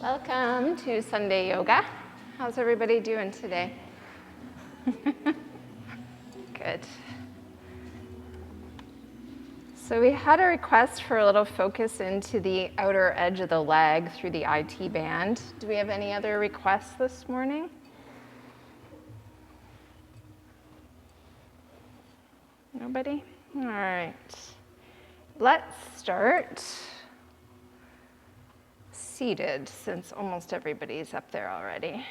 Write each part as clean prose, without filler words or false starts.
Welcome to Sunday Yoga. How's everybody doing today? Good. So we had a request for a little focus into the outer edge of the leg through the IT band. Do we have any other requests this morning? Nobody? All right. Let's start seated, since almost everybody's up there already.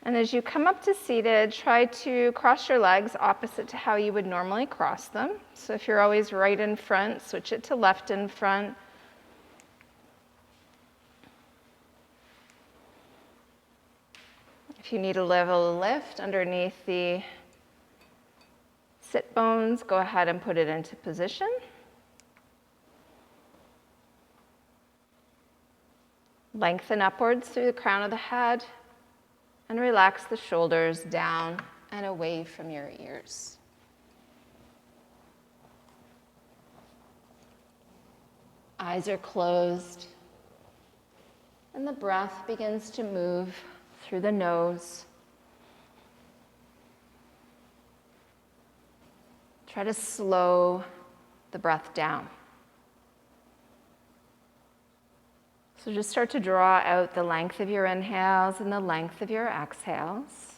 And as you come up to seated, try to cross your legs opposite to how you would normally cross them. So if you're always right in front, switch it to left in front. If you need a little lift underneath the sit bones, go ahead and put it into position. Lengthen upwards through the crown of the head and relax the shoulders down and away from your ears. Eyes are closed and the breath begins to move through the nose. Try to slow the breath down. So just start to draw out the length of your inhales and the length of your exhales.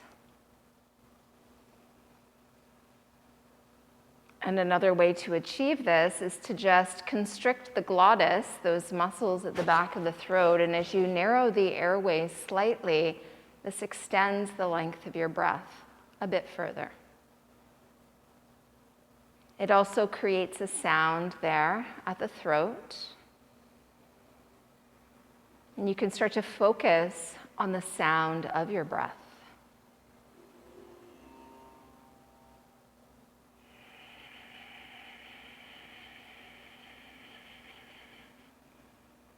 And another way to achieve this is to just constrict the glottis, those muscles at the back of the throat, and as you narrow the airway slightly, this extends the length of your breath a bit further. It also creates a sound there at the throat. And you can start to focus on the sound of your breath.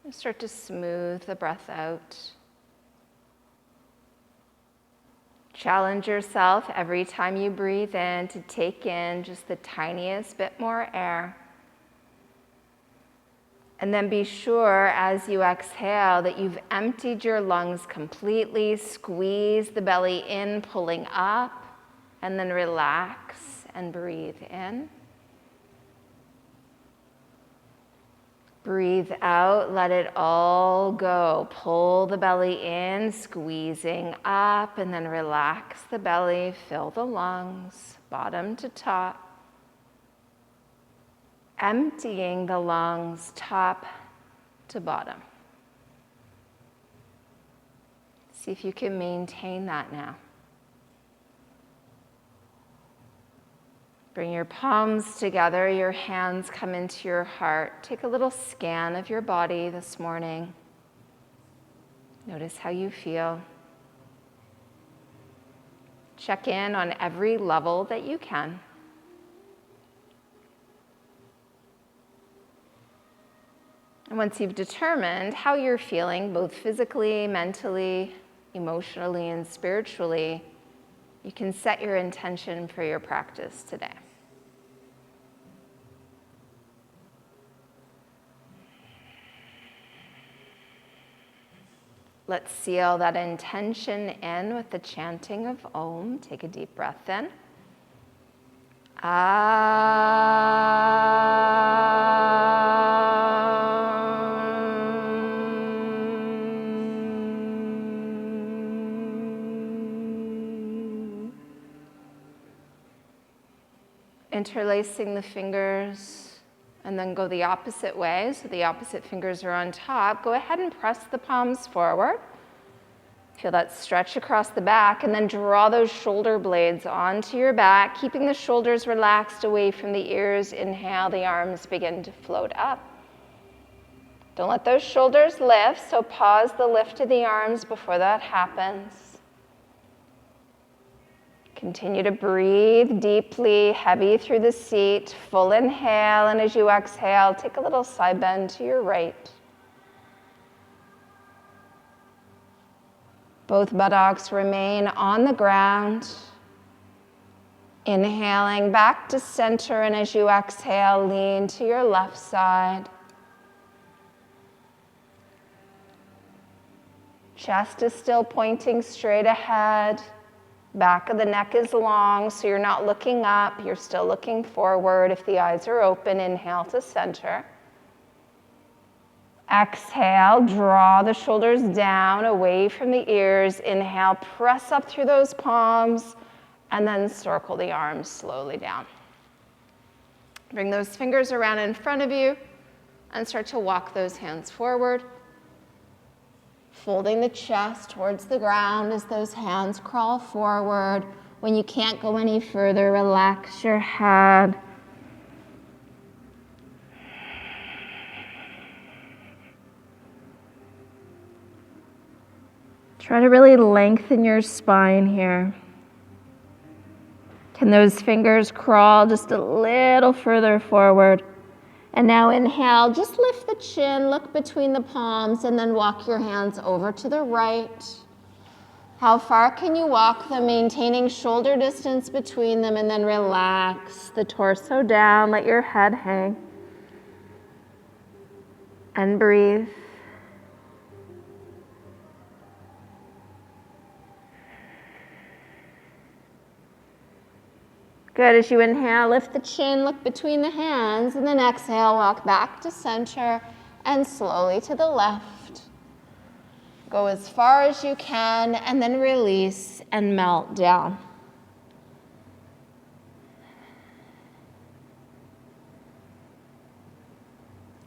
And start to smooth the breath out. Challenge yourself every time you breathe in to take in just the tiniest bit more air. And then be sure as you exhale that you've emptied your lungs completely. Squeeze the belly in, pulling up, and then relax and breathe in. Breathe out, let it all go. Pull the belly in, squeezing up, and then relax the belly. Fill the lungs, bottom to top. Emptying the lungs top to bottom. See if you can maintain that now. Bring your palms together, your hands come into your heart. Take a little scan of your body this morning. Notice how you feel. Check in on every level that you can. And once you've determined how you're feeling, both physically, mentally, emotionally, and spiritually, you can set your intention for your practice today. Let's seal that intention in with the chanting of Om. Take a deep breath in. Interlacing the fingers and then go the opposite way, so the opposite fingers are on top. Go ahead and press the palms forward. Feel that stretch across the back and then draw those shoulder blades onto your back, keeping the shoulders relaxed away from the ears. Inhale, the arms begin to float up. Don't let those shoulders lift, so pause the lift of the arms before that happens. Continue to breathe deeply, heavy through the seat. Full inhale, and as you exhale, take a little side bend to your right. Both buttocks remain on the ground. Inhaling back to center, and as you exhale, lean to your left side. Chest is still pointing straight ahead. Back of the neck is long, so you're not looking up. You're still looking forward. If the eyes are open, inhale to center. Exhale, draw the shoulders down, away from the ears. Inhale, press up through those palms, and then circle the arms slowly down. Bring those fingers around in front of you and start to walk those hands forward. Folding the chest towards the ground as those hands crawl forward. When you can't go any further, relax your head. Try to really lengthen your spine here. Can those fingers crawl just a little further forward? And now inhale, just lift the chin, look between the palms, and then walk your hands over to the right. How far can you walk them, maintaining shoulder distance between them, and then relax the torso down, let your head hang. And breathe. Good, as you inhale, lift the chin, look between the hands, and then exhale, walk back to center and slowly to the left. Go as far as you can and then release and melt down.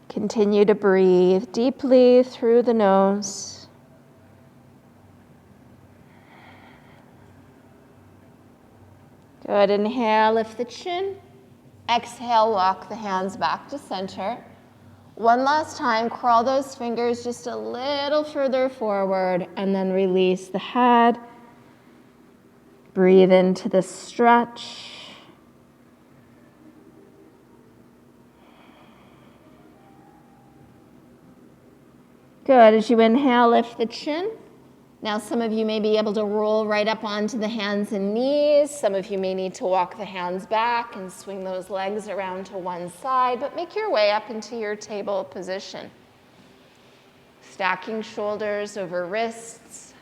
Continue to breathe deeply through the nose. Good, inhale, lift the chin. Exhale, walk the hands back to center. One last time, crawl those fingers just a little further forward and then release the head. Breathe into the stretch. Good, as you inhale, lift the chin. Now some of you may be able to roll right up onto the hands and knees. Some of you may need to walk the hands back and swing those legs around to one side, but make your way up into your table position. Stacking shoulders over wrists,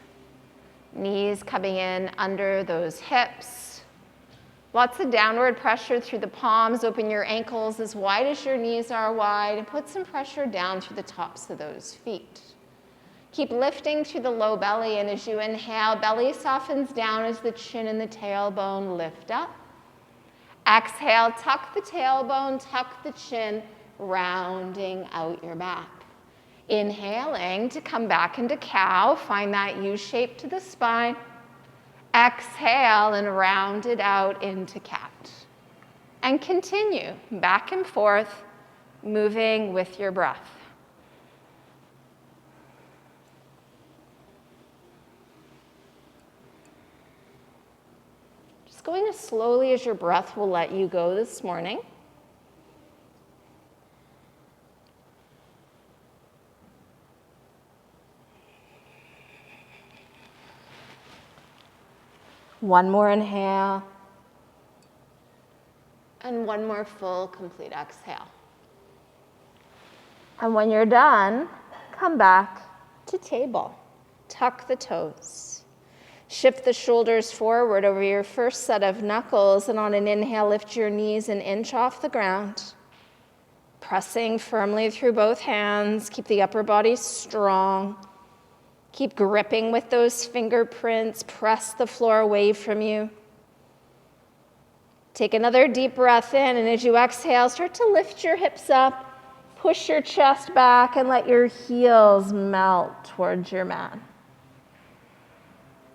knees coming in under those hips. Lots of downward pressure through the palms. Open your ankles as wide as your knees are wide and put some pressure down through the tops of those feet. Keep lifting through the low belly, and as you inhale, belly softens down as the chin and the tailbone lift up. Exhale, tuck the tailbone, tuck the chin, rounding out your back. Inhaling to come back into cow, find that U shape to the spine. Exhale and round it out into cat. And continue back and forth, moving with your breath. Going as slowly as your breath will let you go this morning. One more inhale. And one more full, complete exhale. And when you're done, come back to table. Tuck the toes. Shift the shoulders forward over your first set of knuckles, and on an inhale, lift your knees an inch off the ground. Pressing firmly through both hands. Keep the upper body strong. Keep gripping with those fingerprints. Press the floor away from you. Take another deep breath in, and as you exhale, start to lift your hips up. Push your chest back and let your heels melt towards your mat.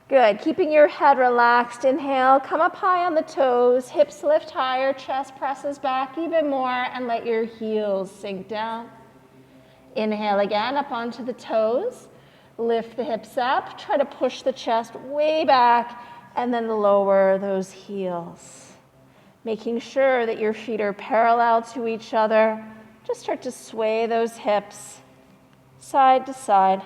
Good, keeping your head relaxed. Inhale, come up high on the toes, hips lift higher, chest presses back even more, and let your heels sink down. Inhale again, up onto the toes. Lift the hips up, try to push the chest way back, and then lower those heels. Making sure that your feet are parallel to each other. Just start to sway those hips side to side.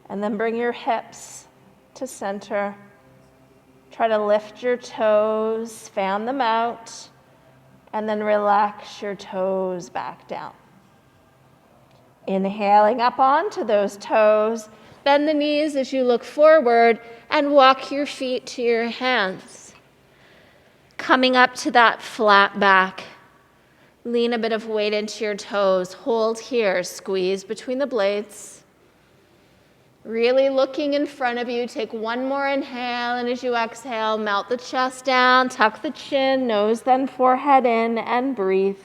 And then bring your hips to center. Try to lift your toes, fan them out. And then relax your toes back down. Inhaling up onto those toes. Bend the knees as you look forward and walk your feet to your hands. Coming up to that flat back. Lean a bit of weight into your toes. Hold here. Squeeze between the blades. Really looking in front of you. Take one more inhale, and as you exhale, melt the chest down, tuck the chin, nose then forehead in, and breathe.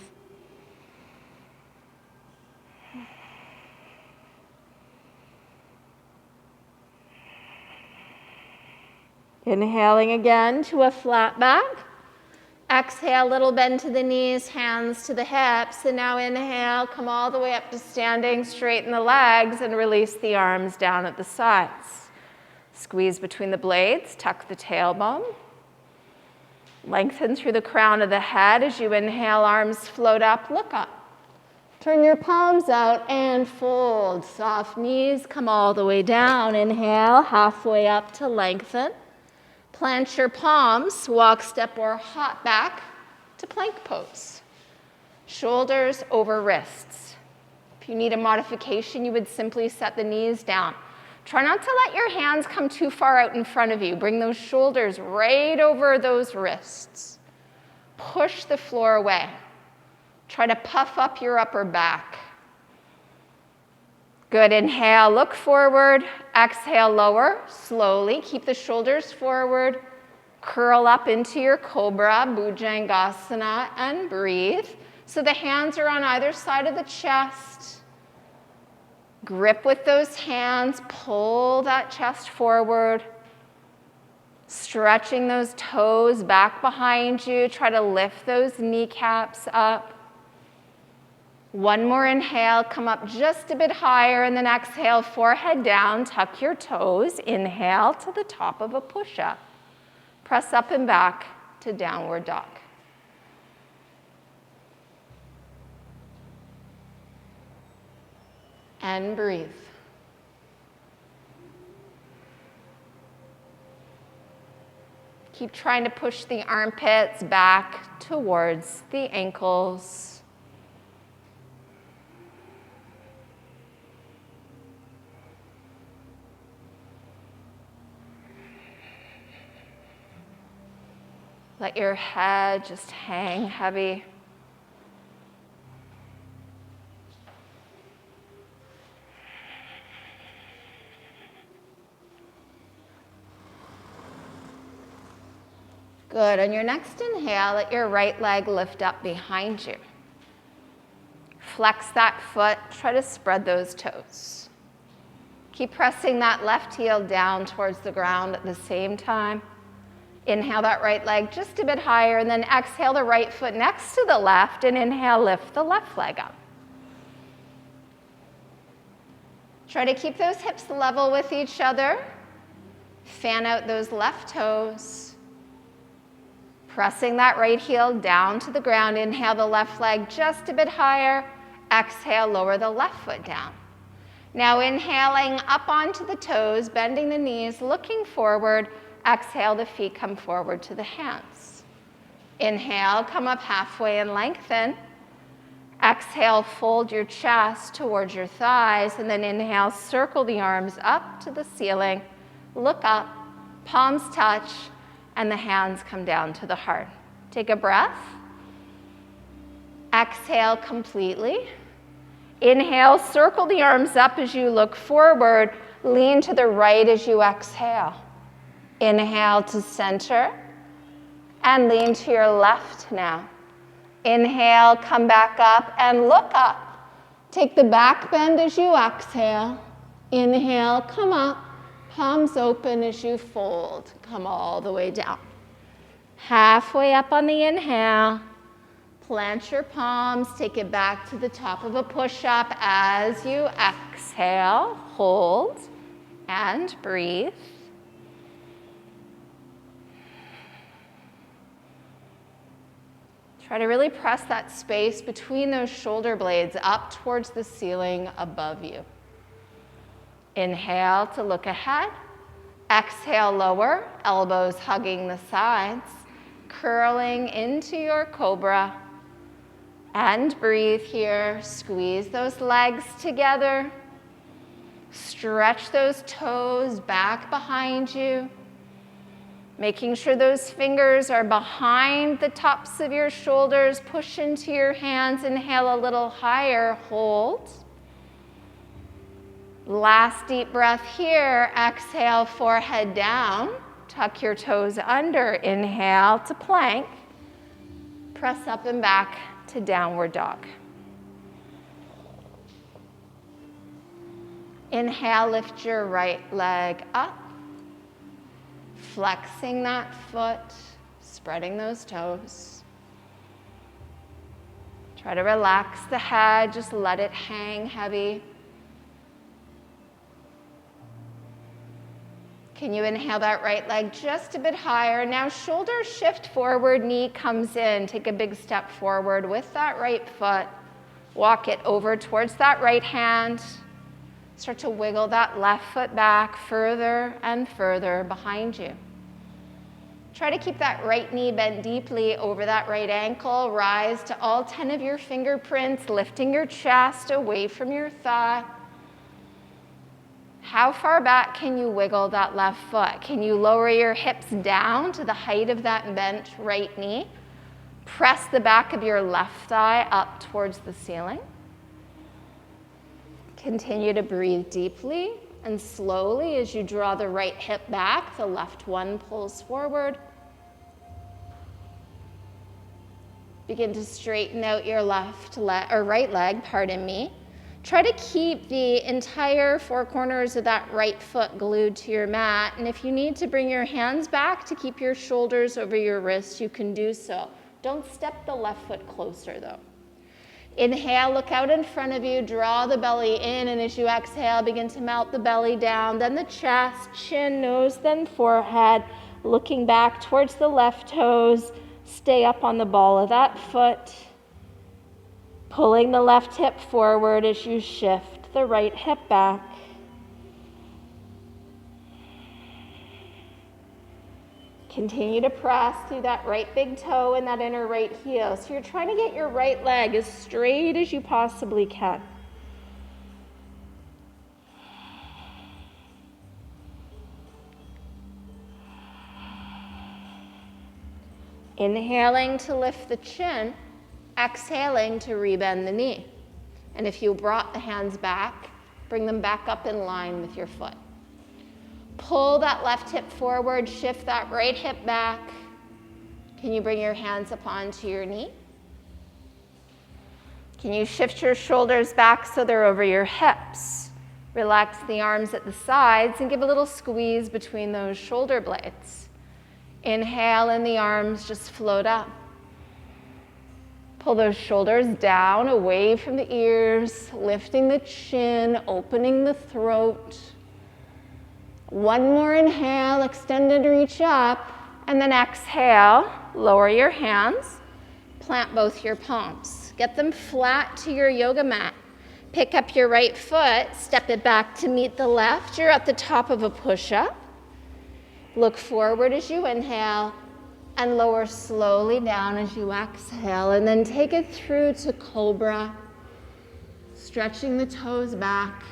Inhaling again to a flat back. Exhale, little bend to the knees, hands to the hips. And now inhale, come all the way up to standing, straighten the legs, and release the arms down at the sides. Squeeze between the blades, tuck the tailbone. Lengthen through the crown of the head as you inhale, arms float up, look up. Turn your palms out and fold. Soft knees, come all the way down. Inhale, halfway up to lengthen. Plant your palms, walk, step, or hop back to plank pose. Shoulders over wrists. If you need a modification, you would simply set the knees down. Try not to let your hands come too far out in front of you. Bring those shoulders right over those wrists. Push the floor away. Try to puff up your upper back. Good, inhale, look forward. Exhale, lower, slowly. Keep the shoulders forward. Curl up into your cobra, bhujangasana, and breathe. So the hands are on either side of the chest. Grip with those hands, pull that chest forward. Stretching those toes back behind you. Try to lift those kneecaps up. One more inhale, come up just a bit higher, and then exhale, forehead down, tuck your toes. Inhale to the top of a push-up. Press up and back to downward dog. And breathe. Keep trying to push the armpits back towards the ankles. Let your head just hang heavy. Good. On your next inhale, let your right leg lift up behind you. Flex that foot. Try to spread those toes. Keep pressing that left heel down towards the ground at the same time. Inhale that right leg just a bit higher, and then exhale the right foot next to the left, and inhale, lift the left leg up. Try to keep those hips level with each other. Fan out those left toes. Pressing that right heel down to the ground. Inhale the left leg just a bit higher. Exhale, lower the left foot down. Now inhaling up onto the toes, bending the knees, looking forward. Exhale, the feet come forward to the hands. Inhale, come up halfway and lengthen. Exhale, fold your chest towards your thighs, and then inhale, circle the arms up to the ceiling. Look up, palms touch, and the hands come down to the heart. Take a breath. Exhale completely. Inhale, circle the arms up as you look forward. Lean to the right as you exhale. Inhale to center, and lean to your left now. Inhale, come back up and look up. Take the back bend as you exhale. Inhale, come up, palms open as you fold. Come all the way down. Halfway up on the inhale. Plant your palms, take it back to the top of a push-up as you exhale. Hold and breathe. Try to really press that space between those shoulder blades up towards the ceiling above you. Inhale to look ahead. Exhale, lower, elbows hugging the sides, curling into your cobra. And breathe here. Squeeze those legs together. Stretch those toes back behind you. Making sure those fingers are behind the tops of your shoulders. Push into your hands. Inhale a little higher. Hold. Last deep breath here. Exhale, forehead down. Tuck your toes under. Inhale to plank. Press up and back to downward dog. Inhale, lift your right leg up. Flexing that foot, spreading those toes. Try to relax the head, just let it hang heavy. Can you inhale that right leg just a bit higher? Now shoulders shift forward, knee comes in. Take a big step forward with that right foot. Walk it over towards that right hand. Start to wiggle that left foot back further and further behind you. Try to keep that right knee bent deeply over that right ankle. Rise to all 10 of your fingerprints, lifting your chest away from your thigh. How far back can you wiggle that left foot? Can you lower your hips down to the height of that bent right knee? Press the back of your left thigh up towards the ceiling. Continue to breathe deeply and slowly as you draw the right hip back, the left one pulls forward. Begin to straighten out your right leg, pardon me. Try to keep the entire four corners of that right foot glued to your mat. And if you need to bring your hands back to keep your shoulders over your wrists, you can do so. Don't step the left foot closer though. Inhale, look out in front of you, draw the belly in, and as you exhale, begin to melt the belly down, then the chest, chin, nose, then forehead, looking back towards the left toes, stay up on the ball of that foot, pulling the left hip forward as you shift the right hip back. Continue to press through that right big toe and that inner right heel. So you're trying to get your right leg as straight as you possibly can. Inhaling to lift the chin, exhaling to rebend the knee. And if you brought the hands back, bring them back up in line with your foot. Pull that left hip forward, shift that right hip back. Can you bring your hands up onto your knee? Can you shift your shoulders back so they're over your hips? Relax the arms at the sides and give a little squeeze between those shoulder blades. Inhale and the arms just float up. Pull those shoulders down, away from the ears, lifting the chin, opening the throat. One more inhale, extend and reach up, and then exhale, lower your hands, plant both your palms. Get them flat to your yoga mat. Pick up your right foot, step it back to meet the left. You're at the top of a push-up. Look forward as you inhale, and lower slowly down as you exhale, and then take it through to cobra, stretching the toes back.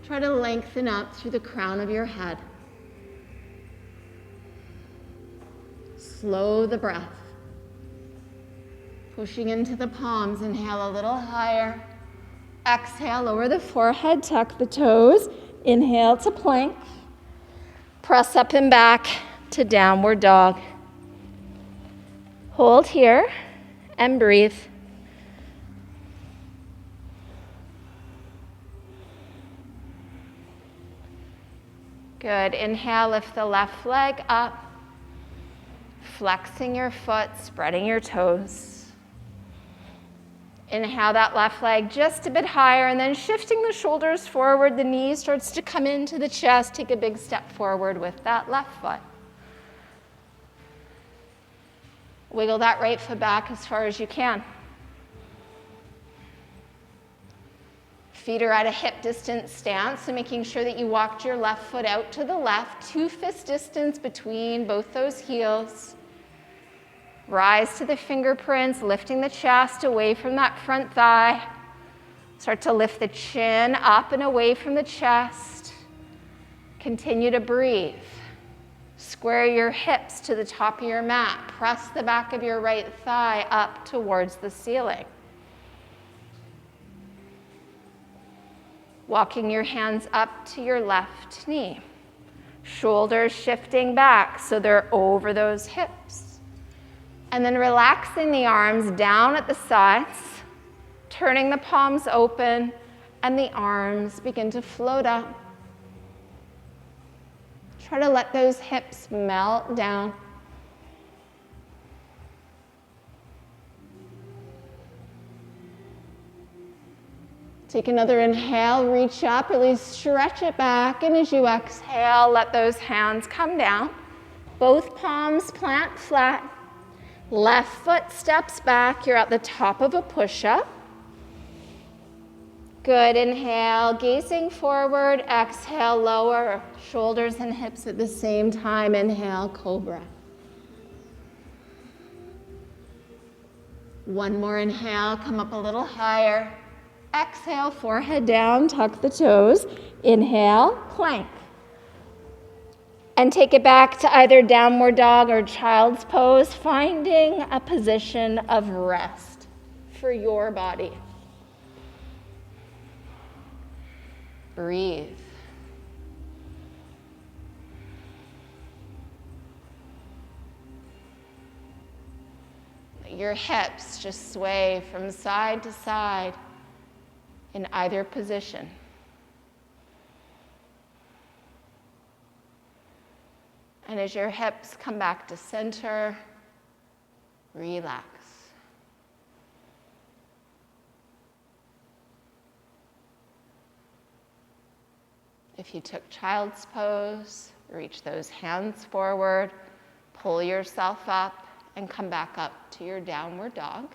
Try to lengthen up through the crown of your head. Slow the breath. Pushing into the palms, inhale a little higher. Exhale, lower the forehead, tuck the toes. Inhale to plank. Press up and back to downward dog. Hold here and breathe. Good. Inhale, lift the left leg up, flexing your foot, spreading your toes. Inhale that left leg just a bit higher, and then shifting the shoulders forward, the knee starts to come into the chest. Take a big step forward with that left foot. Wiggle that right foot back as far as you can. Feet are at a hip distance stance, so making sure that you walked your left foot out to the left, 2 fist distance between both those heels. Rise to the fingerprints, lifting the chest away from that front thigh. Start to lift the chin up and away from the chest. Continue to breathe. Square your hips to the top of your mat. Press the back of your right thigh up towards the ceiling. Walking your hands up to your left knee. Shoulders shifting back so they're over those hips. And then relaxing the arms down at the sides, turning the palms open, and the arms begin to float up. Try to let those hips melt down. Take another inhale, reach up, really stretch it back, and as you exhale, let those hands come down. Both palms plant flat. Left foot steps back, you're at the top of a push-up. Good, inhale, gazing forward, exhale, lower shoulders and hips at the same time. Inhale, cobra. One more inhale, come up a little higher. Exhale, forehead down, tuck the toes. Inhale, plank. And take it back to either downward dog or child's pose, finding a position of rest for your body. Breathe. Let your hips just sway from side to side in either position. And as your hips come back to center, relax. If you took child's pose, reach those hands forward, pull yourself up, and come back up to your downward dog.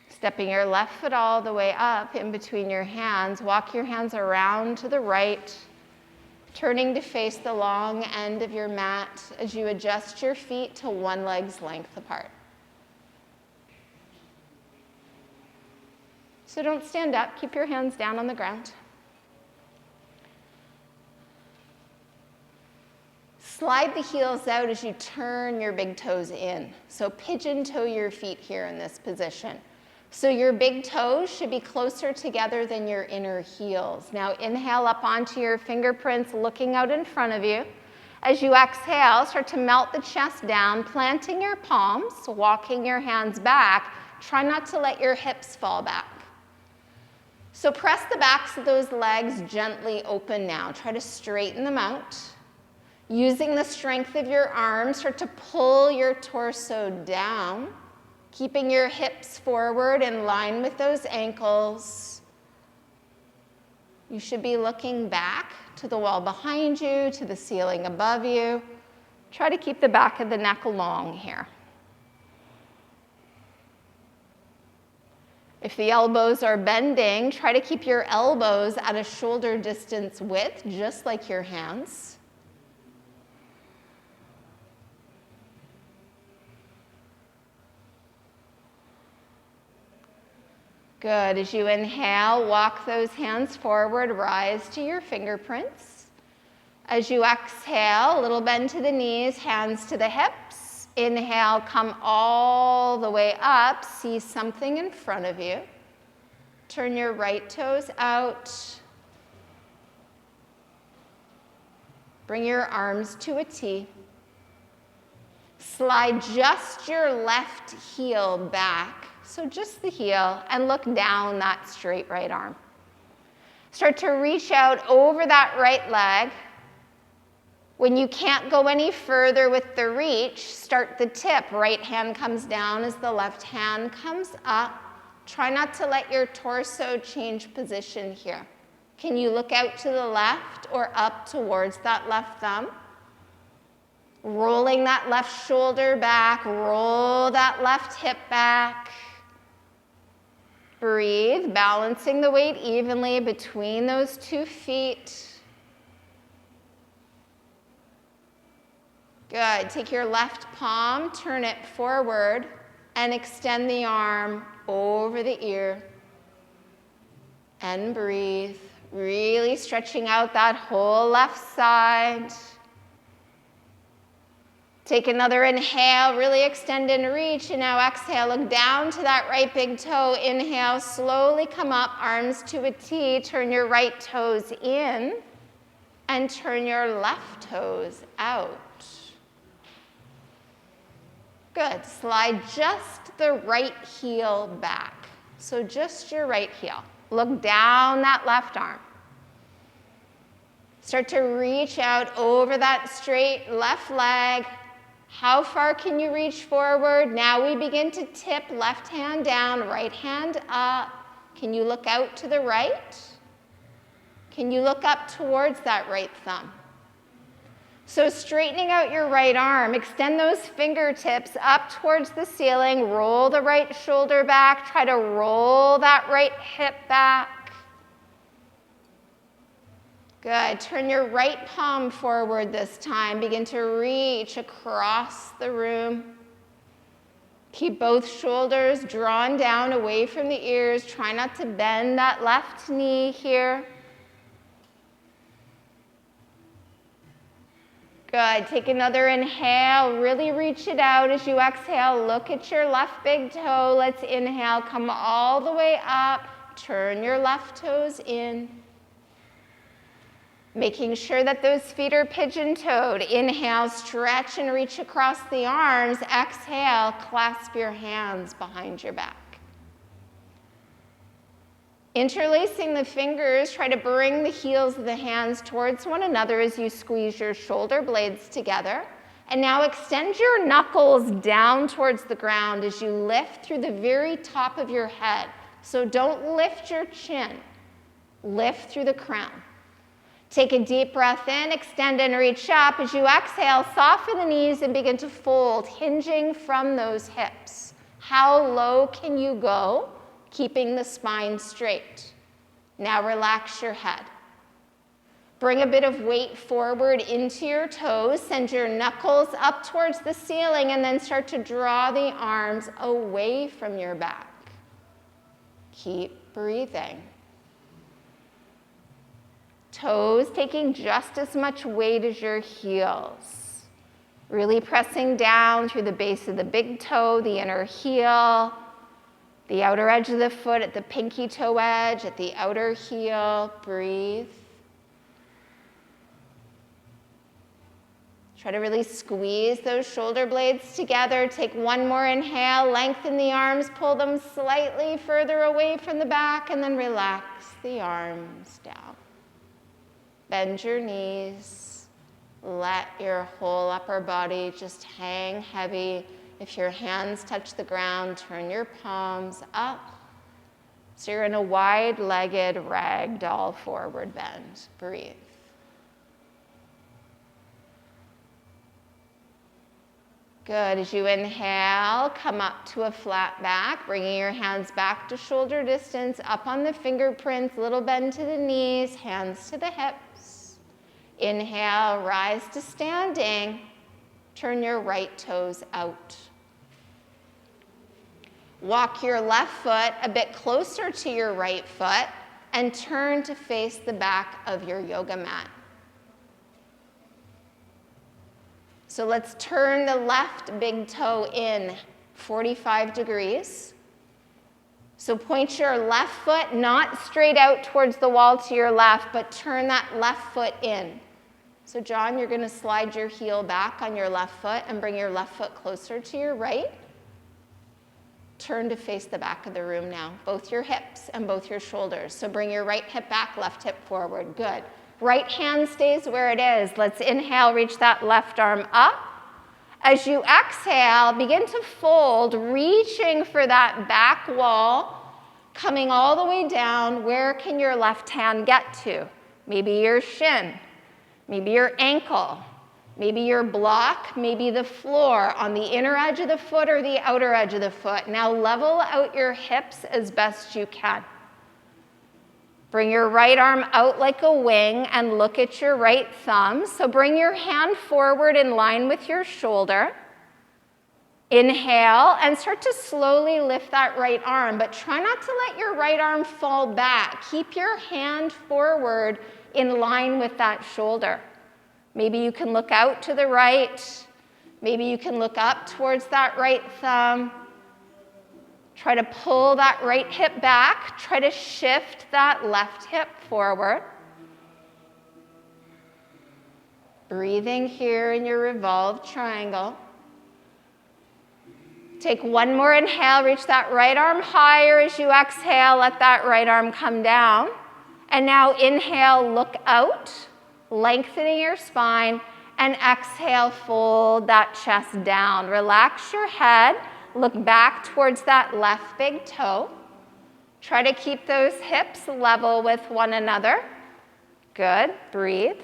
Stepping your left foot all the way up in between your hands, walk your hands around to the right, turning to face the long end of your mat as you adjust your feet to one leg's length apart. So don't stand up, keep your hands down on the ground. Slide the heels out as you turn your big toes in. So pigeon toe your feet here in this position. So your big toes should be closer together than your inner heels. Now inhale up onto your fingerprints, looking out in front of you. As you exhale, start to melt the chest down, planting your palms, walking your hands back. Try not to let your hips fall back. So press the backs of those legs gently open now. Try to straighten them out. Using the strength of your arms, start to pull your torso down. Keeping your hips forward in line with those ankles. You should be looking back to the wall behind you, to the ceiling above you. Try to keep the back of the neck long here. If the elbows are bending, try to keep your elbows at a shoulder distance width, just like your hands. Good. As you inhale, walk those hands forward, rise to your fingerprints. As you exhale, a little bend to the knees, hands to the hips. Inhale, come all the way up, see something in front of you. Turn your right toes out. Bring your arms to a T. Slide just your left heel back. So just the heel, and look down that straight right arm. Start to reach out over that right leg. When you can't go any further with the reach, start the tip. Right hand comes down as the left hand comes up. Try not to let your torso change position here. Can you look out to the left or up towards that left thumb? Rolling that left shoulder back, roll that left hip back. Breathe, balancing the weight evenly between those 2 feet. Good. Take your left palm, turn it forward, and extend the arm over the ear. And breathe, really stretching out that whole left side. Take another inhale, really extend and reach, and now exhale, look down to that right big toe. Inhale, slowly come up, arms to a T, turn your right toes in, and turn your left toes out. Good, slide just the right heel back. So just your right heel. Look down that left arm. Start to reach out over that straight left leg. How far can you reach forward? Now we begin to tip left hand down, right hand up. Can you look out to the right? Can you look up towards that right thumb? So straightening out your right arm, extend those fingertips up towards the ceiling, roll the right shoulder back, try to roll that right hip back. Good, turn your right palm forward this time, begin to reach across the room. Keep both shoulders drawn down away from the ears, try not to bend that left knee here. Good, take another inhale, really reach it out as you exhale, look at your left big toe. Let's inhale, come all the way up, turn your left toes in. Making sure that those feet are pigeon-toed. Inhale, stretch and reach across the arms. Exhale, clasp your hands behind your back. Interlacing the fingers, try to bring the heels of the hands towards one another as you squeeze your shoulder blades together. And now extend your knuckles down towards the ground as you lift through the very top of your head. So don't lift your chin, lift through the crown. Take a deep breath in, extend and reach up. As you exhale, soften the knees and begin to fold, hinging from those hips. How low can you go? Keeping the spine straight. Now relax your head. Bring a bit of weight forward into your toes. Send your knuckles up towards the ceiling and then start to draw the arms away from your back. Keep breathing. Toes taking just as much weight as your heels. Really pressing down through the base of the big toe, the inner heel, the outer edge of the foot at the pinky toe edge, at the outer heel. Breathe. Try to really squeeze those shoulder blades together. Take one more inhale, lengthen the arms, pull them slightly further away from the back, and then relax the arms down. Bend your knees. Let your whole upper body just hang heavy. If your hands touch the ground, turn your palms up. So you're in a wide-legged ragdoll forward bend. Breathe. Good. As you inhale, come up to a flat back, bringing your hands back to shoulder distance, up on the fingerprints, little bend to the knees, hands to the hips. Inhale, rise to standing. Turn your right toes out. Walk your left foot a bit closer to your right foot and turn to face the back of your yoga mat. So let's turn the left big toe in 45 degrees. So point your left foot not straight out towards the wall to your left, but turn that left foot in. So John, you're going to slide your heel back on your left foot and bring your left foot closer to your right. Turn to face the back of the room now, both your hips and both your shoulders. So bring your right hip back, left hip forward. Good. Right hand stays where it is. Let's inhale, reach that left arm up. As you exhale, begin to fold, reaching for that back wall, coming all the way down. Where can your left hand get to? Maybe your shin, maybe your ankle, maybe your block, maybe the floor on the inner edge of the foot or the outer edge of the foot. Now level out your hips as best you can. Bring your right arm out like a wing and look at your right thumb. So bring your hand forward in line with your shoulder. Inhale and start to slowly lift that right arm, but try not to let your right arm fall back. Keep your hand forward in line with that shoulder. Maybe you can look out to the right. Maybe you can look up towards that right thumb. Try to pull that right hip back. Try to shift that left hip forward. Breathing here in your revolved triangle. Take one more inhale, reach that right arm higher as you exhale, let that right arm come down. And now inhale, look out, lengthening your spine, and exhale, fold that chest down. Relax your head, look back towards that left big toe. Try to keep those hips level with one another. Good, breathe.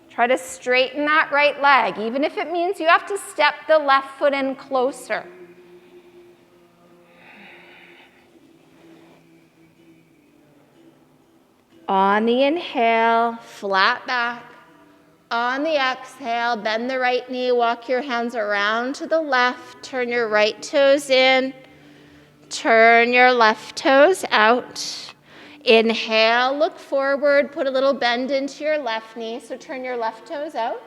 Try to straighten that right leg, even if it means you have to step the left foot in closer. On the inhale, flat back. On the exhale, bend the right knee, walk your hands around to the left, turn your right toes in, turn your left toes out. Inhale, look forward, put a little bend into your left knee, so turn your left toes out,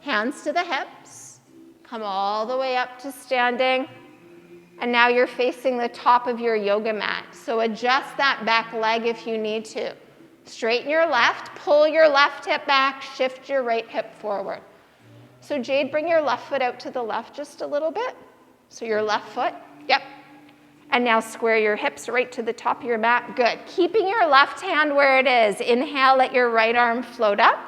hands to the hips, come all the way up to standing, and now you're facing the top of your yoga mat, so adjust that back leg if you need to. Straighten your left, pull your left hip back, shift your right hip forward. So Jade, bring your left foot out to the left just a little bit, so your left foot, yep. And now square your hips right to the top of your mat. Good. Keeping your left hand where it is. Inhale, let your right arm float up.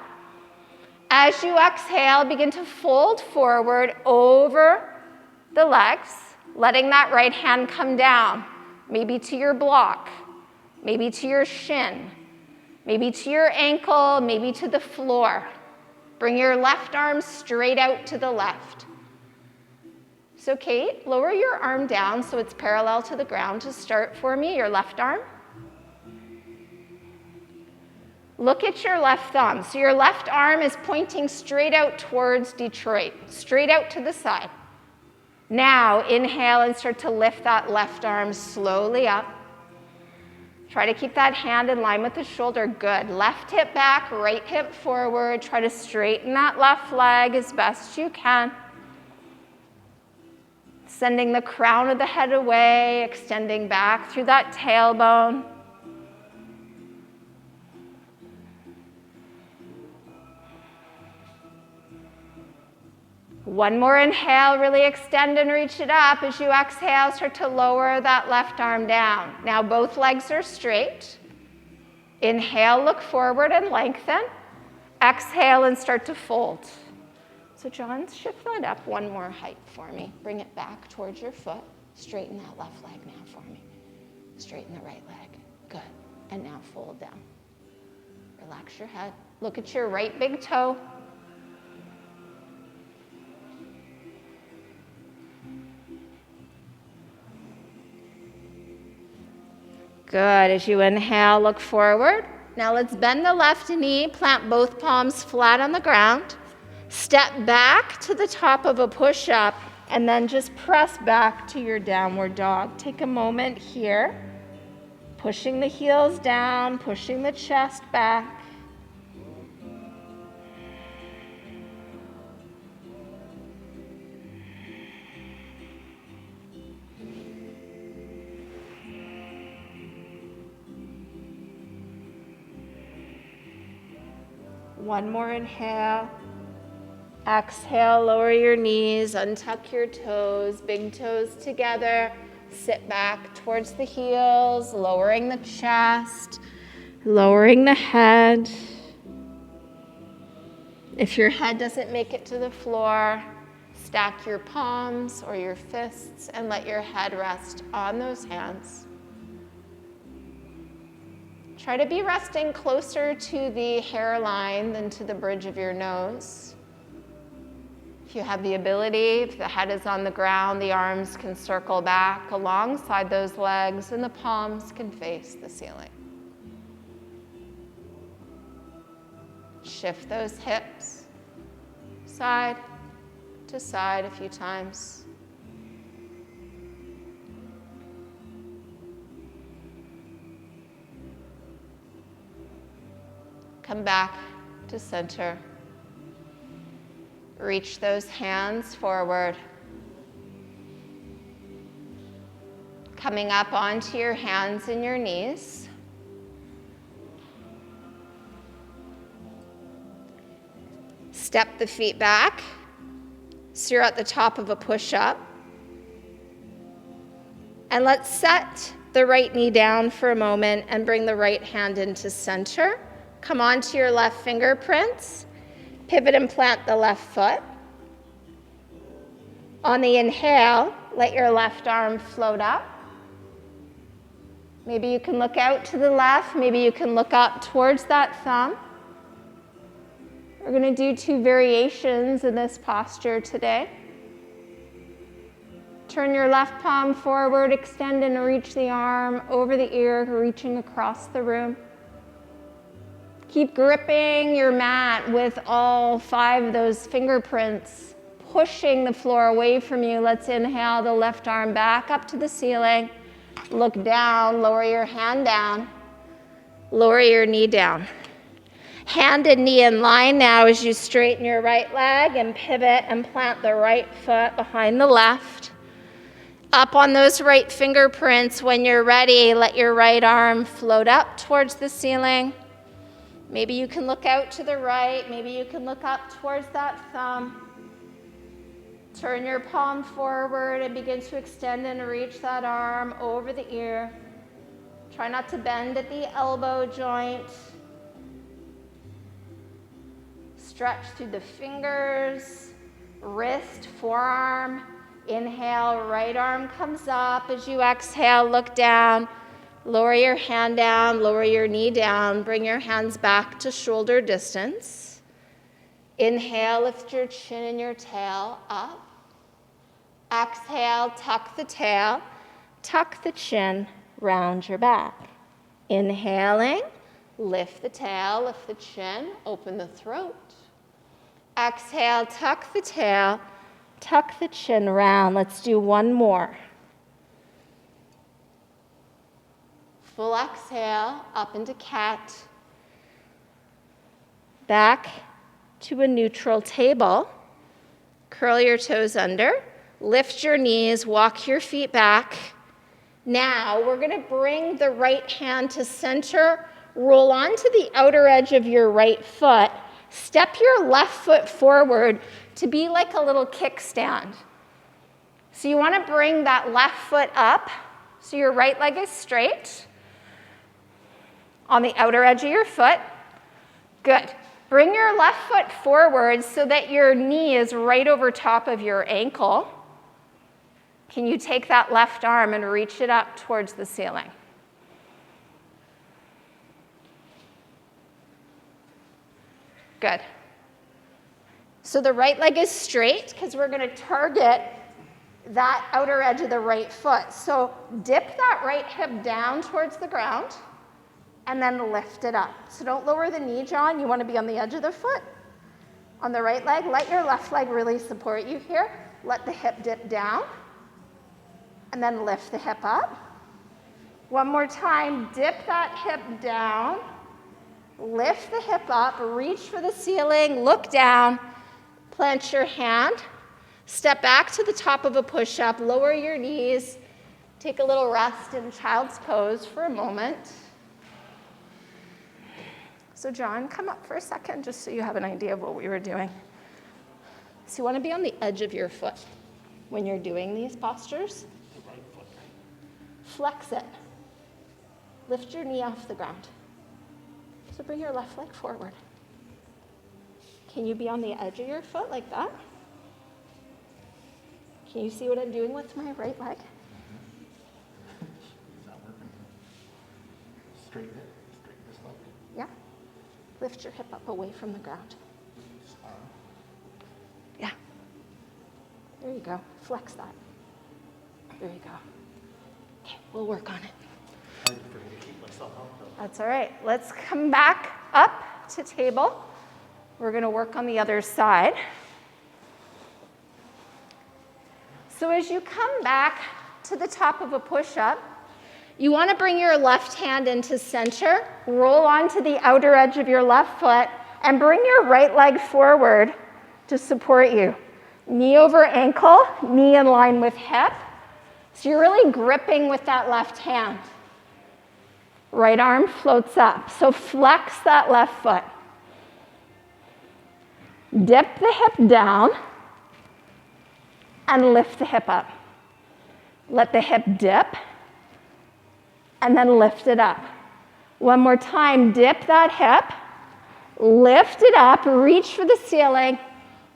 As you exhale, begin to fold forward over the legs, letting that right hand come down, maybe to your block, maybe to your shin, maybe to your ankle, maybe to the floor. Bring your left arm straight out to the left. So Kate, lower your arm down so it's parallel to the ground to start for me, your left arm. Look at your left thumb. So your left arm is pointing straight out towards Detroit, straight out to the side. Now inhale and start to lift that left arm slowly up. Try to keep that hand in line with the shoulder. Good. Left hip back, right hip forward. Try to straighten that left leg as best you can. Sending the crown of the head away, extending back through that tailbone. One more inhale, really extend and reach it up. As you exhale, start to lower that left arm down. Now both legs are straight. Inhale, look forward and lengthen. Exhale and start to fold. So John, shift that up one more height for me. Bring it back towards your foot. Straighten that left leg now for me. Straighten the right leg. Good. And now fold down. Relax your head. Look at your right big toe. Good. As you inhale, look forward. Now let's bend the left knee, plant both palms flat on the ground. Step back to the top of a push-up, and then just press back to your downward dog. Take a moment here, pushing the heels down, pushing the chest back. One more inhale. Exhale, lower your knees, untuck your toes, big toes together. Sit back towards the heels, lowering the chest, lowering the head. If your head doesn't make it to the floor, stack your palms or your fists and let your head rest on those hands. Try to be resting closer to the hairline than to the bridge of your nose. If you have the ability, if the head is on the ground, the arms can circle back alongside those legs and the palms can face the ceiling. Shift those hips side to side a few times. Come back to center. Reach those hands forward. Coming up onto your hands and your knees. Step the feet back, so you're at the top of a push-up. And let's set the right knee down for a moment and bring the right hand into center. Come onto your left fingerprints. Pivot and plant the left foot. On the inhale, let your left arm float up. Maybe you can look out to the left. Maybe you can look up towards that thumb. We're going to do 2 variations in this posture today. Turn your left palm forward, extend and reach the arm over the ear, reaching across the room. Keep gripping your mat with all 5 of those fingerprints, pushing the floor away from you. Let's inhale the left arm back up to the ceiling. Look down, lower your hand down, lower your knee down. Hand and knee in line now as you straighten your right leg and pivot and plant the right foot behind the left. Up on those right fingerprints. When you're ready, let your right arm float up towards the ceiling. Maybe you can look out to the right. Maybe you can look up towards that thumb. Turn your palm forward and begin to extend and reach that arm over the ear. Try not to bend at the elbow joint. Stretch through the fingers, wrist, forearm. Inhale, right arm comes up. As you exhale, look down. Lower your hand down, lower your knee down. Bring your hands back to shoulder distance. Inhale, lift your chin and your tail up. Exhale, tuck the tail, tuck the chin, round your back. Inhaling, lift the tail, lift the chin, open the throat. Exhale, tuck the tail, tuck the chin round. Let's do 1 more. Full exhale, up into cat. Back to a neutral table. Curl your toes under. Lift your knees, walk your feet back. Now we're going to bring the right hand to center. Roll onto the outer edge of your right foot. Step your left foot forward to be like a little kickstand. So you want to bring that left foot up so your right leg is straight on the outer edge of your foot. Good. Bring your left foot forward so that your knee is right over top of your ankle. Can you take that left arm and reach it up towards the ceiling? Good. So the right leg is straight because we're going to target that outer edge of the right foot. So dip that right hip down towards the ground and then lift it up. So don't lower the knee, John. You want to be on the edge of the foot. On the right leg, let your left leg really support you here. Let the hip dip down and then lift the hip up. 1 more time, dip that hip down, lift the hip up, reach for the ceiling, look down, plant your hand, step back to the top of a push-up, lower your knees, take a little rest in child's pose for a moment. So John, come up for a second just so you have an idea of what we were doing. So you want to be on the edge of your foot when you're doing these postures. Flex it. Lift your knee off the ground. So bring your left leg forward. Can you be on the edge of your foot like that? Can you see what I'm doing with my right leg? Is that working? Straighten it. Straighten this leg. Yeah. Lift your hip up away from the ground. Yeah. There you go. Flex that. There you go. Okay, we'll work on it. Hard for me to keep myself up though. That's all right. Let's come back up to table. We're going to work on the other side. So as you come back to the top of a push-up, you want to bring your left hand into center, roll onto the outer edge of your left foot, and bring your right leg forward to support you. Knee over ankle, knee in line with hip. So you're really gripping with that left hand. Right arm floats up. So flex that left foot. Dip the hip down and lift the hip up. Let the hip dip and then lift it up. One more time, dip that hip, lift it up, reach for the ceiling,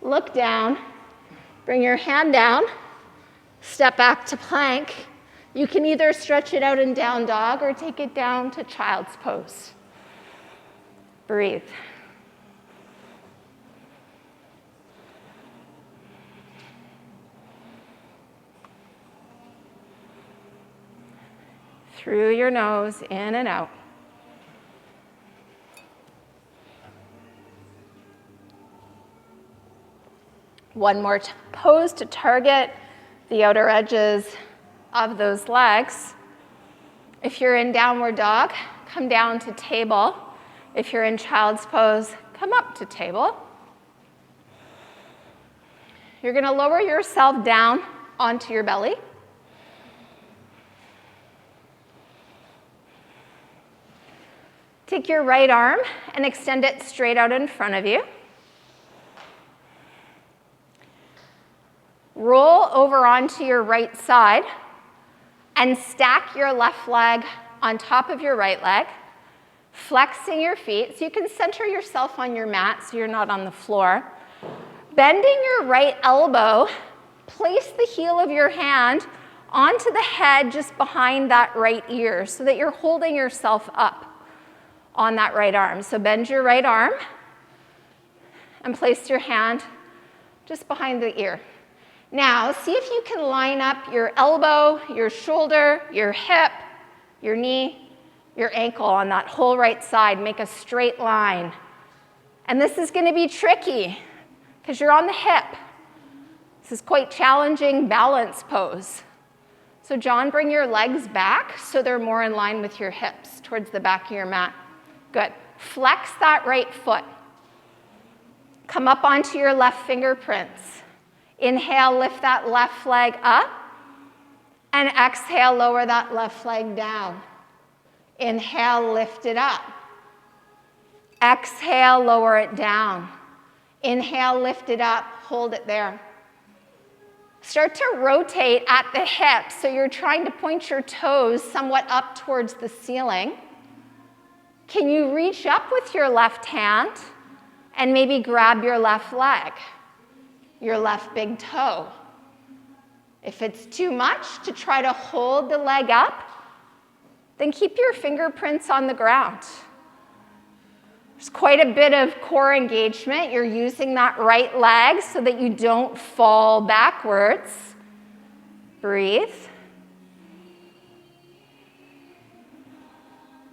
look down, bring your hand down, step back to plank. You can either stretch it out in down dog or take it down to child's pose. Breathe. Through your nose, in and out. One more pose to target the outer edges of those legs. If you're in downward dog, come down to table. If you're in child's pose, come up to table. You're going to lower yourself down onto your belly. Take your right arm and extend it straight out in front of you. Roll over onto your right side and stack your left leg on top of your right leg, flexing your feet so you can center yourself on your mat so you're not on the floor. Bending your right elbow, place the heel of your hand onto the head just behind that right ear so that you're holding yourself up on that right arm. So bend your right arm and place your hand just behind the ear. Now, see if you can line up your elbow, your shoulder, your hip, your knee, your ankle on that whole right side. Make a straight line. And this is going to be tricky because you're on the hip. This is quite challenging balance pose. So John, bring your legs back so they're more in line with your hips towards the back of your mat. Good. Flex that right foot. Come up onto your left fingerprints. Inhale, lift that left leg up. And exhale, lower that left leg down. Inhale, lift it up. Exhale, lower it down. Inhale, lift it up. Hold it there. Start to rotate at the hips so you're trying to point your toes somewhat up towards the ceiling. Can you reach up with your left hand and maybe grab your left leg, your left big toe? If it's too much to try to hold the leg up, then keep your fingerprints on the ground. There's quite a bit of core engagement. You're using that right leg so that you don't fall backwards. Breathe.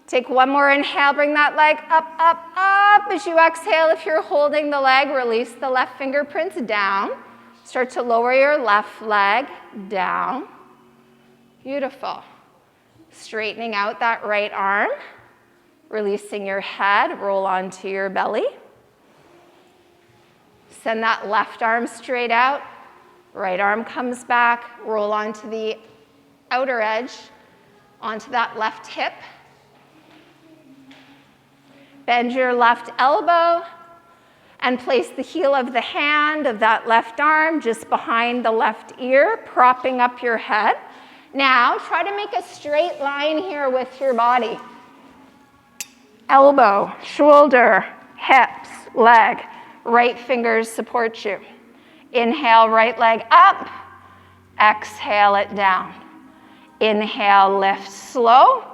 Take one more inhale, bring that leg up, up, up. As you exhale, if you're holding the leg, release the left fingerprints down. Start to lower your left leg down. Beautiful. Straightening out that right arm. Releasing your head, roll onto your belly. Send that left arm straight out. Right arm comes back, roll onto the outer edge, onto that left hip. Bend your left elbow and place the heel of the hand of that left arm just behind the left ear, propping up your head. Now, try to make a straight line here with your body. Elbow, shoulder, hips, leg. Right fingers support you. Inhale, right leg up. Exhale it down. Inhale, lift slow.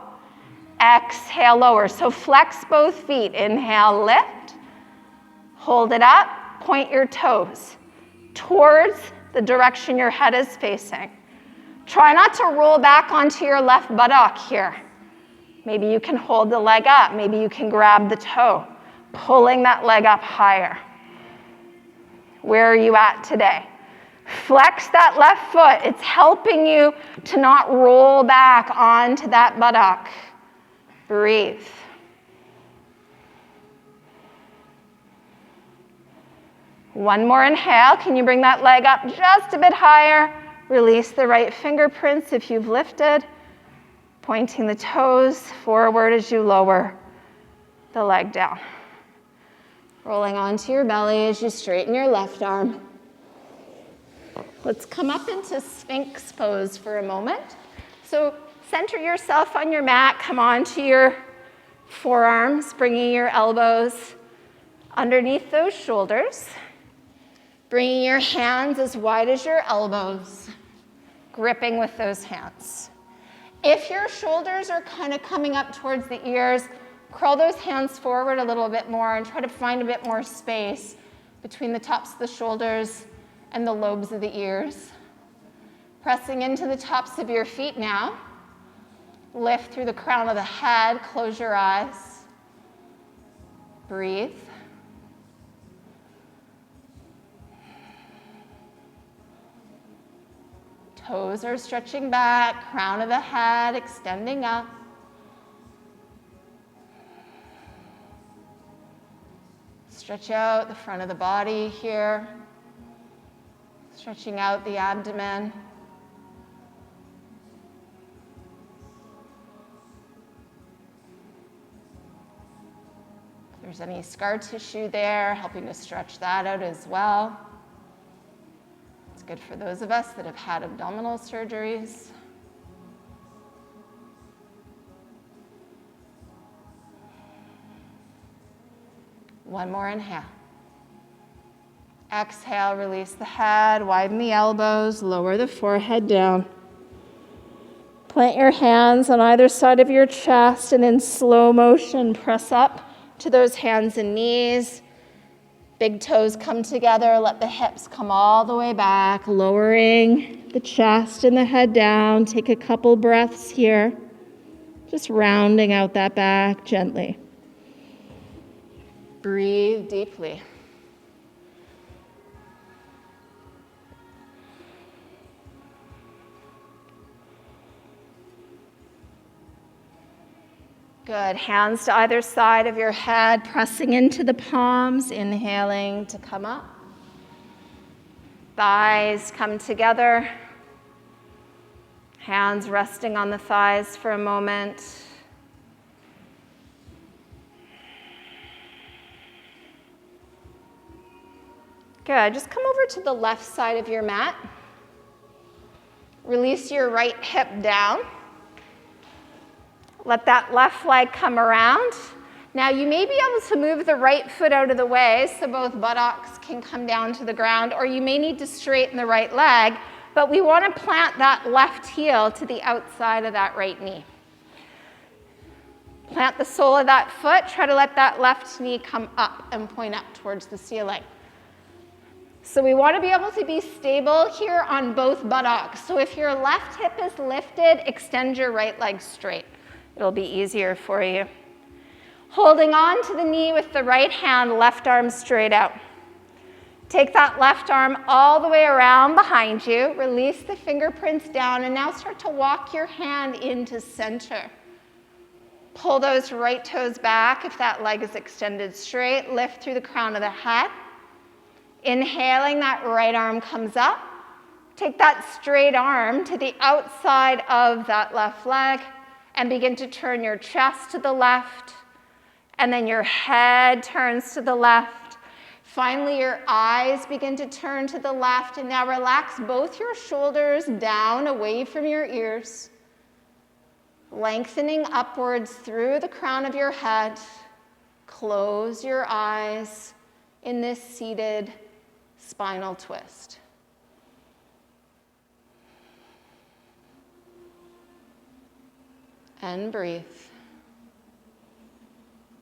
Exhale, lower. So flex both feet. Inhale, lift. Hold it up. Point your toes towards the direction your head is facing. Try not to roll back onto your left buttock here. Maybe you can hold the leg up. Maybe you can grab the toe, pulling that leg up higher. Where are you at today? Flex that left foot. It's helping you to not roll back onto that buttock. Breathe. One more inhale. Can you bring that leg up just a bit higher? Release the right fingerprints if you've lifted. Pointing the toes forward as you lower the leg down. Rolling onto your belly as you straighten your left arm. Let's come up into Sphinx pose for a moment. So center yourself on your mat. Come onto your forearms, bringing your elbows underneath those shoulders. Bringing your hands as wide as your elbows. Gripping with those hands. If your shoulders are kind of coming up towards the ears, curl those hands forward a little bit more and try to find a bit more space between the tops of the shoulders and the lobes of the ears. Pressing into the tops of your feet now. Lift through the crown of the head, close your eyes. Breathe. Toes are stretching back, crown of the head extending up. Stretch out the front of the body here. Stretching out the abdomen. If there's any scar tissue there, helping to stretch that out as well. It's good for those of us that have had abdominal surgeries. One more inhale. Exhale, release the head, widen the elbows, lower the forehead down. Plant your hands on either side of your chest and in slow motion, press up to those hands and knees. Big toes come together, let the hips come all the way back, lowering the chest and the head down. Take a couple breaths here, just rounding out that back gently. Breathe deeply. Good. Hands to either side of your head, pressing into the palms, inhaling to come up. Thighs come together. Hands resting on the thighs for a moment. Good. Just come over to the left side of your mat. Release your right hip down. Let that left leg come around. Now you may be able to move the right foot out of the way so both buttocks can come down to the ground, or you may need to straighten the right leg, but we want to plant that left heel to the outside of that right knee. Plant the sole of that foot, try to let that left knee come up and point up towards the ceiling. So we want to be able to be stable here on both buttocks. So if your left hip is lifted, extend your right leg straight. It'll be easier for you. Holding on to the knee with the right hand, left arm straight out. Take that left arm all the way around behind you. Release the fingerprints down, and now start to walk your hand into center. Pull those right toes back if that leg is extended straight. Lift through the crown of the head. Inhaling, that right arm comes up. Take that straight arm to the outside of that left leg and begin to turn your chest to the left, and then your head turns to the left. Finally, your eyes begin to turn to the left, and now relax both your shoulders down away from your ears, lengthening upwards through the crown of your head. Close your eyes in this seated spinal twist. And breathe.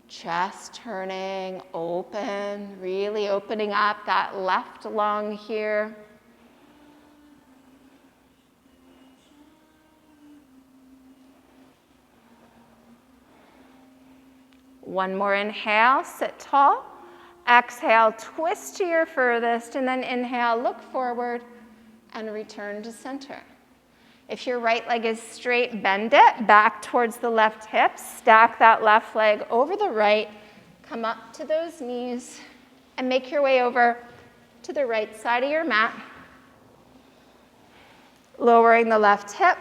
Chest turning, open, really opening up that left lung here. One more inhale, sit tall. Exhale, twist to your furthest, and then inhale, look forward, and return to center. If your right leg is straight, bend it back towards the left hip. Stack that left leg over the right. Come up to those knees, and make your way over to the right side of your mat. Lowering the left hip.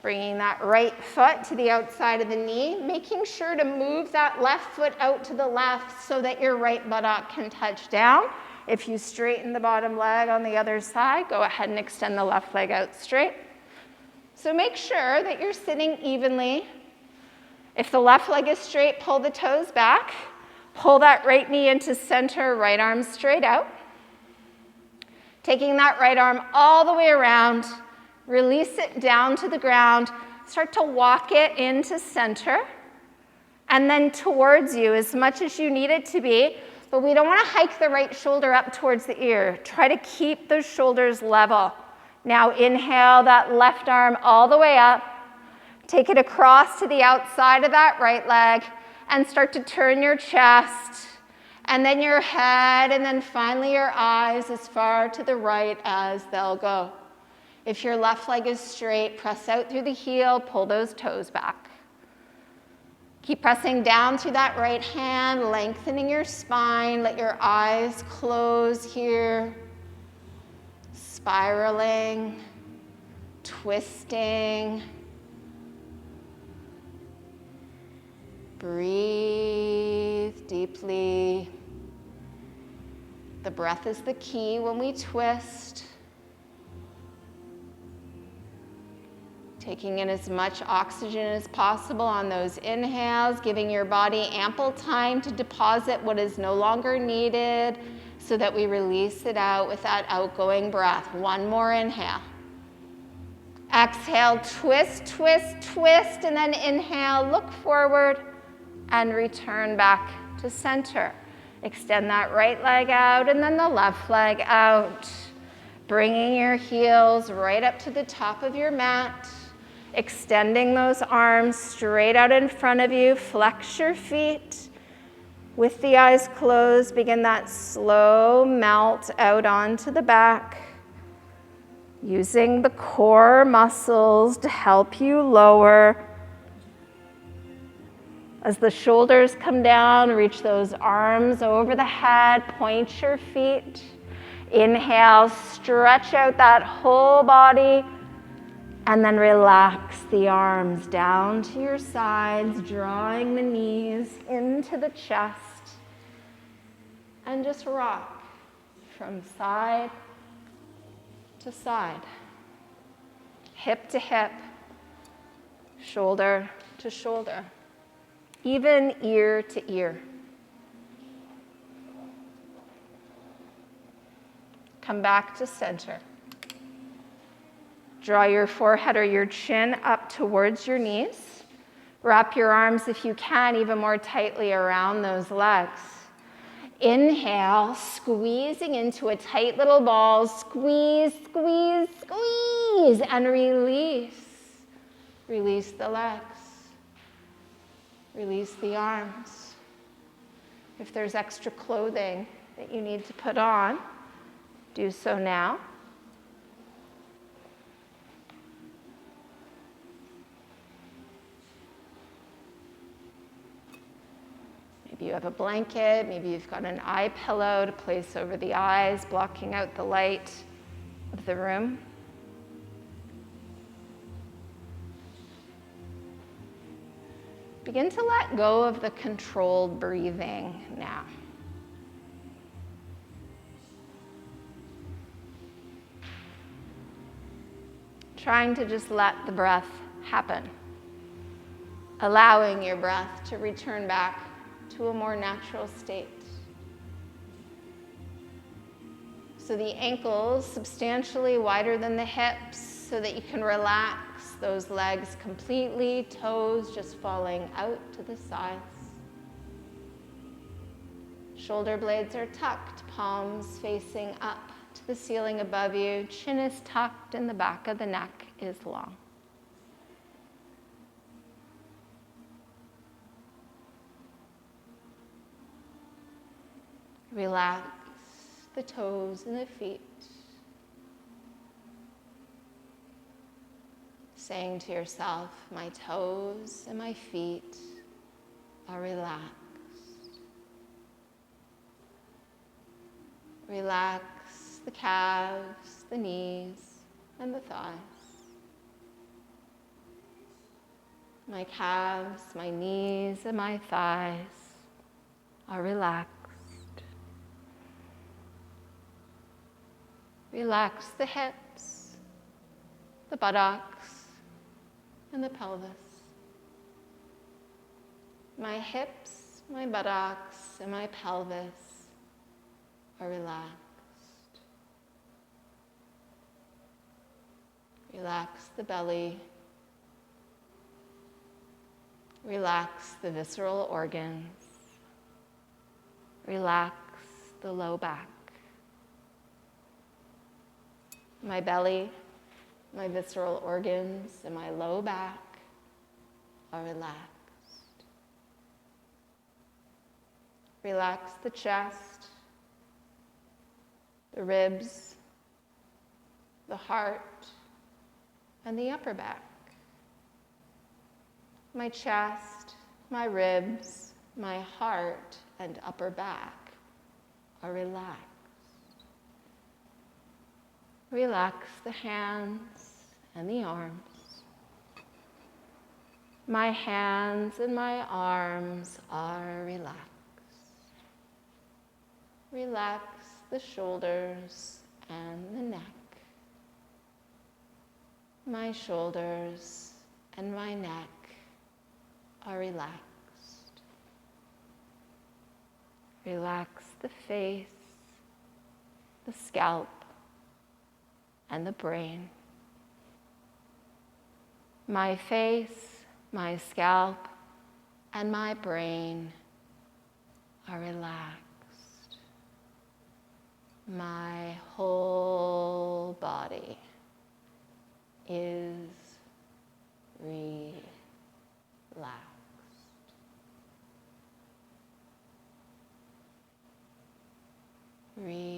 Bringing that right foot to the outside of the knee, making sure to move that left foot out to the left so that your right buttock can touch down. If you straighten the bottom leg on the other side, go ahead and extend the left leg out straight. So make sure that you're sitting evenly. If the left leg is straight, pull the toes back. Pull that right knee into center, right arm straight out. Taking that right arm all the way around. Release it down to the ground. Start to walk it into center and then towards you as much as you need it to be, but we don't want to hike the right shoulder up towards the ear. Try to keep those shoulders level. Now inhale that left arm all the way up. Take it across to the outside of that right leg and start to turn your chest and then your head and then finally your eyes as far to the right as they'll go. If your left leg is straight, press out through the heel, pull those toes back. Keep pressing down through that right hand, lengthening your spine. Let your eyes close here. Spiraling, twisting. Breathe deeply. The breath is the key when we twist. Taking in as much oxygen as possible on those inhales, giving your body ample time to deposit what is no longer needed so that we release it out with that outgoing breath. One more inhale. Exhale, twist, twist, twist, and then inhale, look forward and return back to center. Extend that right leg out and then the left leg out. Bringing your heels right up to the top of your mat. Extending those arms straight out in front of you. Flex your feet. With the eyes closed, begin that slow melt out onto the back. Using the core muscles to help you lower. As the shoulders come down, reach those arms over the head. Point your feet. Inhale, stretch out that whole body. And then relax the arms down to your sides, drawing the knees into the chest. And just rock from side to side, hip to hip, shoulder to shoulder, even ear to ear. Come back to center. Draw your forehead or your chin up towards your knees. Wrap your arms, if you can, even more tightly around those legs. Inhale, squeezing into a tight little ball. Squeeze, squeeze, squeeze, and release. Release the legs. Release the arms. If there's extra clothing that you need to put on, do so now. Maybe you have a blanket, maybe you've got an eye pillow to place over the eyes, blocking out the light of the room. Begin to let go of the controlled breathing now. Trying to just let the breath happen. Allowing your breath to return back to a more natural state. So the ankles substantially wider than the hips so that you can relax those legs completely, toes just falling out to the sides. Shoulder blades are tucked, palms facing up to the ceiling above you. Chin is tucked and the back of the neck is long. Relax the toes and the feet. Saying to yourself, my toes and my feet are relaxed. Relax the calves, the knees, and the thighs. My calves, my knees, and my thighs are relaxed. Relax the hips, the buttocks, and the pelvis. My hips, my buttocks, and my pelvis are relaxed. Relax the belly. Relax the visceral organs. Relax the low back. My belly, my visceral organs, and my low back are relaxed. Relax the chest, the ribs, the heart, and the upper back. My chest, my ribs, my heart, and upper back are relaxed. Relax the hands and the arms. My hands and my arms are relaxed. Relax the shoulders and the neck. My shoulders and my neck are relaxed. Relax the face, the scalp, and the brain. My face, my scalp, and my brain are relaxed. My whole body is relaxed. Relaxed.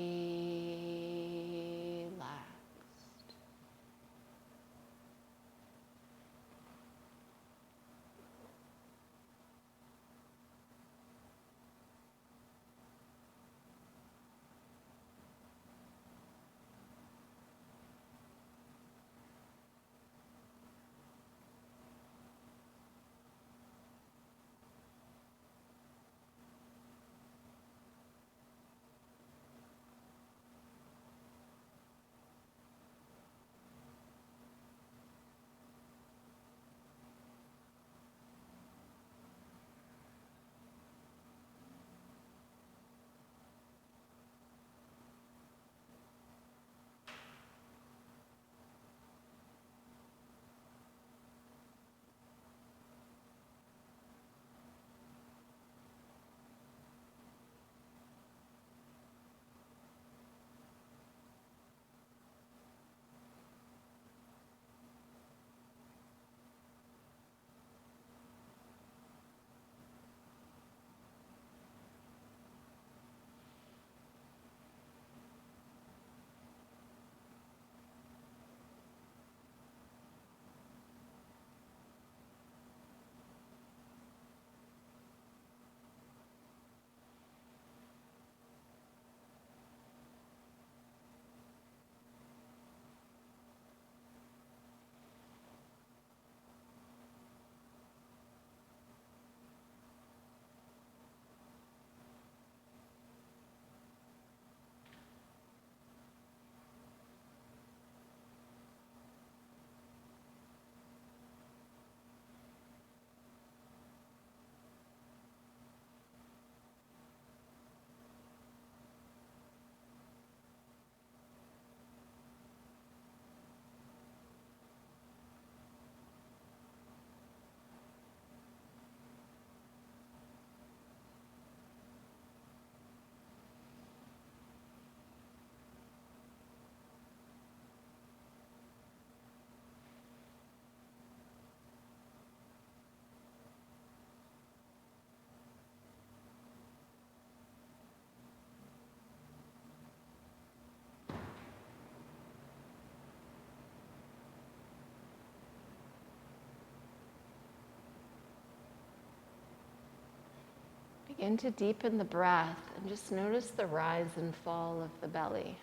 Begin to deepen the breath and just notice the rise and fall of the belly.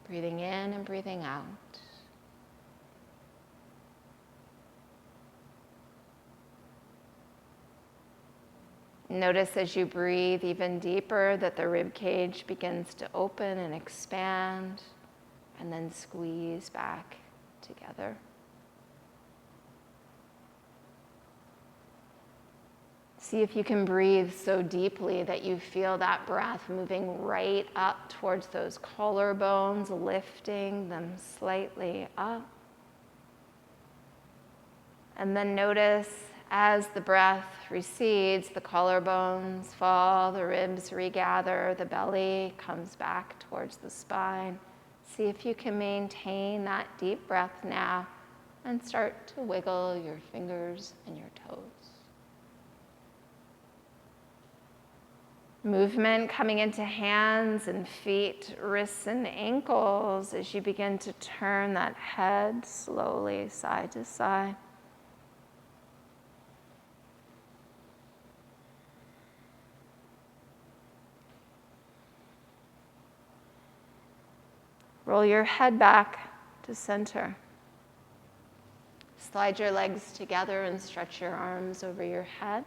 Breathing in and breathing out. Notice as you breathe even deeper that the rib cage begins to open and expand and then squeeze back together. See if you can breathe so deeply that you feel that breath moving right up towards those collarbones, lifting them slightly up. And then notice as the breath recedes, the collarbones fall, the ribs regather, the belly comes back towards the spine. See if you can maintain that deep breath now and start to wiggle your fingers and your toes. Movement coming into hands and feet, wrists and ankles as you begin to turn that head slowly side to side. Roll your head back to center. Slide your legs together and stretch your arms over your head.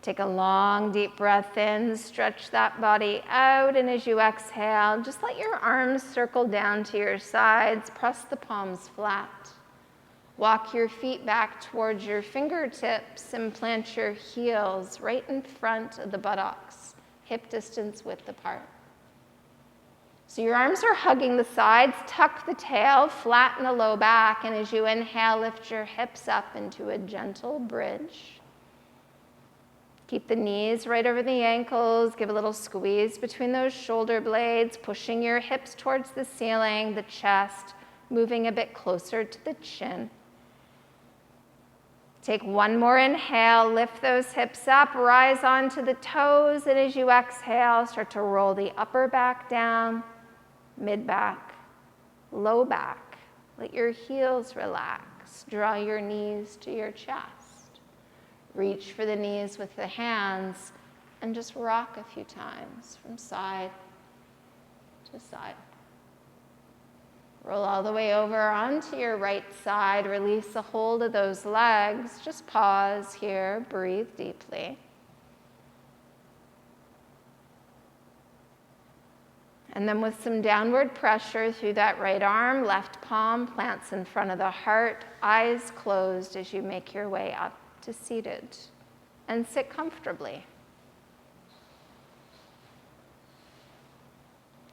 Take a long, deep breath in, stretch that body out, and as you exhale, just let your arms circle down to your sides, press the palms flat. Walk your feet back towards your fingertips and plant your heels right in front of the buttocks, hip distance width apart. So your arms are hugging the sides, tuck the tail, flatten the low back, and as you inhale, lift your hips up into a gentle bridge. Keep the knees right over the ankles. Give a little squeeze between those shoulder blades, pushing your hips towards the ceiling, the chest, moving a bit closer to the chin. Take one more inhale, lift those hips up, rise onto the toes, and as you exhale, start to roll the upper back down, mid back, low back. Let your heels relax. Draw your knees to your chest. Reach for the knees with the hands and just rock a few times from side to side. Roll all the way over onto your right side. Release a hold of those legs. Just pause here. Breathe deeply. And then with some downward pressure through that right arm, left palm plants in front of the heart, eyes closed as you make your way up to seated, and sit comfortably.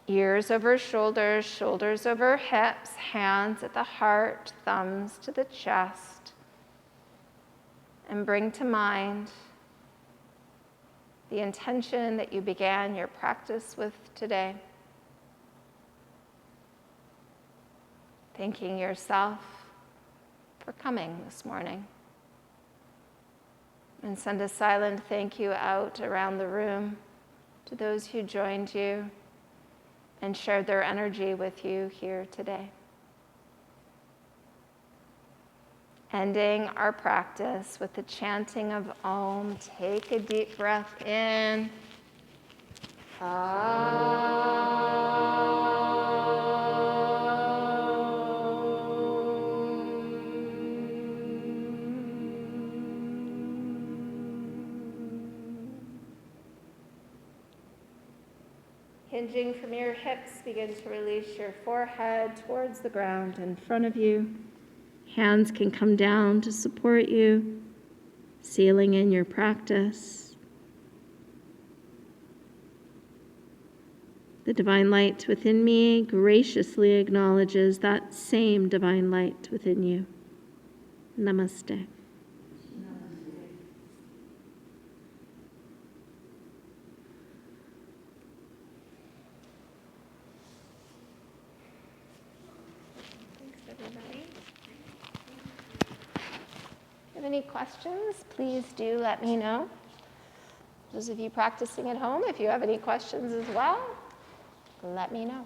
Ears over shoulders, shoulders over hips, hands at the heart, thumbs to the chest. And bring to mind the intention that you began your practice with today. Thanking yourself for coming this morning. And send a silent thank you out around the room to those who joined you and shared their energy with you here today. Ending our practice with the chanting of Om. Take a deep breath in. Hinging from your hips, begin to release your forehead towards the ground in front of you. Hands can come down to support you, sealing in your practice. The divine light within me graciously acknowledges that same divine light within you. Namaste. Any questions, please do let me know. Those of you practicing at home, if you have any questions as well, let me know.